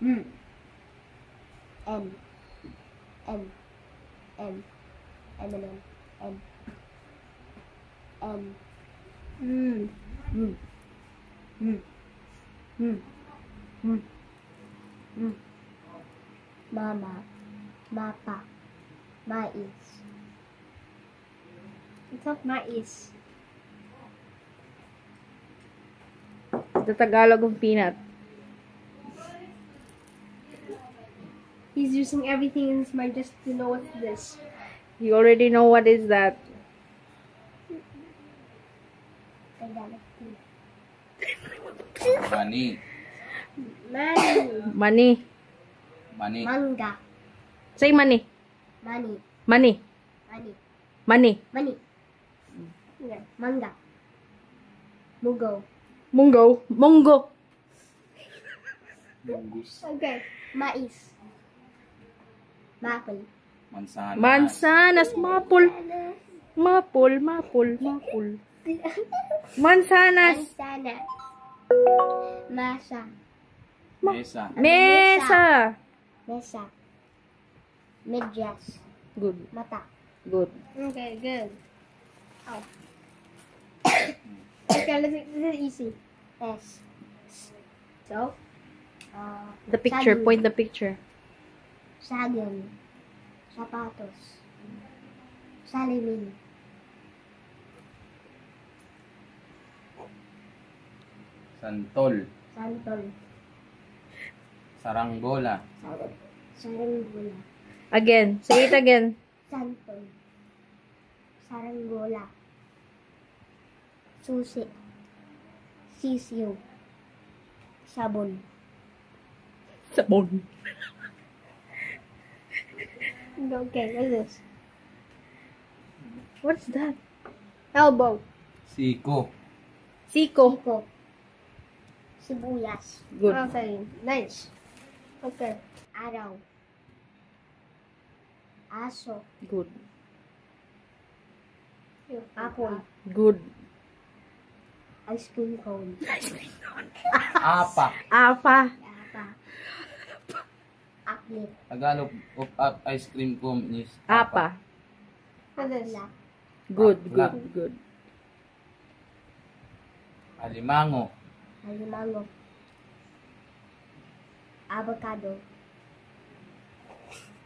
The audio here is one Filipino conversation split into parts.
M. M. M. M. M. M. M. Mm. Mm. Mm. Mm. Mm. Mm. Mama. Mapa. Mais. It's not mais. The Tagalog of peanut. He's using everything in his mind just to know what's this. You already know what is that. Money. Money. Money. Money. Manga. Say money. Money. Money. Money. Money. Money. Yeah. Manga. Mugo. Mungo. Mongo. Bungus. Okay. Mais. Maple. Mansanas. Mansanas. Maple. Maple. Maple. Maple. Mansanas. Manzana. Masa. Mesa. Mesa. Mesa. Medyas. Good. Mata. Good. Okay, good. Oh. Okay, this is easy. S. So, The picture. saging. Point the picture. Saging. Sapatos. Salamin. Santol. Santol. Saranggola. Saranggola. Again. Say it again. Santol. Saranggola. Susi. Sisiyo. Sabon. Sabon. Okay, what's this? What's that? Elbow. Siko. Siko. Siko. Sibuyas. Good. Okay, nice. Okay. Araw. Aso. Good. Apple. Good. Ice cream cone. Apa. Apa. Apa. Aklit. Tagalog of ice cream cone is Apa. What's this? Good. Wala. Good. Good. Alimango. Alimango. Avocado.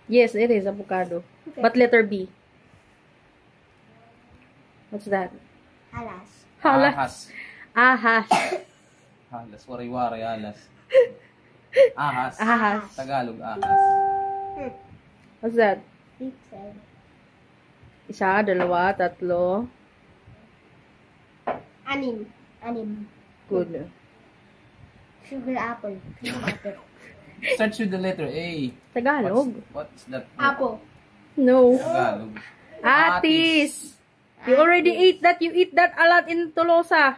Yes, it is avocado. Okay. But letter B. What's that? Alas. Halas. Ahas. Ahas. Halas. Wari-wari. Alas. Ahas. Ahas. Tagalog ahas. What's that? Pixel. Isa, dalawa, tatlo. Anim. Anim. Good. Sugar apple. Sugar apple. Start with the letter A. Tagalog. What's that? Apple. No. Tagalog. Atis. You already ate that. You eat that a lot in Tolosa.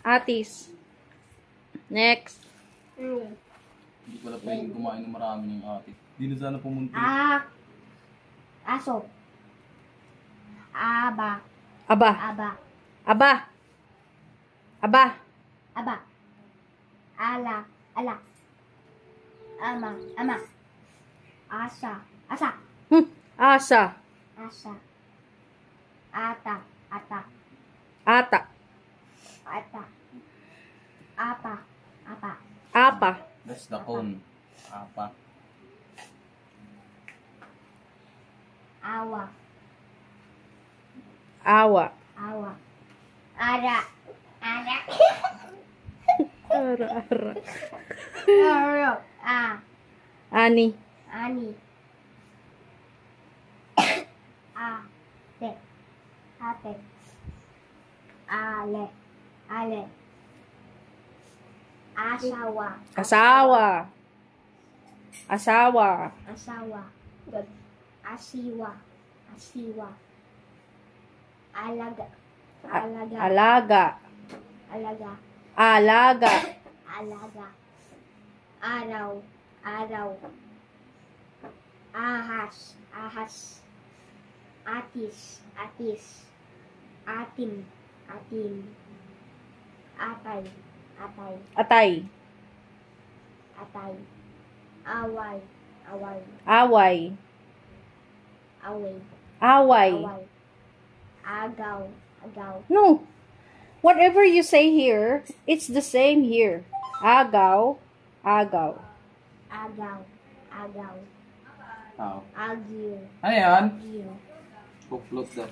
Atis. Next. Hindi pala pwedeng kumain ng marami ng atik. Hindi na sana pumunta. Aso. Aba. Aba. Aba. Aba. Aba. Aba. Ala. Ala. Ama. Ama. Asa. Asa. Asa. Asa. Ata. Ata. Ata. Ata. Apa. Apa. Apa. That's the cone. Apa. Awa. Awa. Awa. Ara. Ara. Ara, ara. Ara. Ani. Ani. Ate. Ate. Ale. Ale. Asawa. Asawa. Asawa. Asawa. Good. Asiwa. Asiwa. Alaga. Alaga. Alaga. Alaga. Alaga. Alaga. Araw. Araw. Ahas. Ahas. Atis. Atis. Atim. Atim. Atay. Atay. Atay. Atay. Away. Away. Away. Away. Away. Away. Agaw. Agaw. No. Whatever you say here, it's the same here. Agaw. Agaw. Agaw. Agaw. Tao. Agyo. Ano yan? Agyo. Kuklot daw.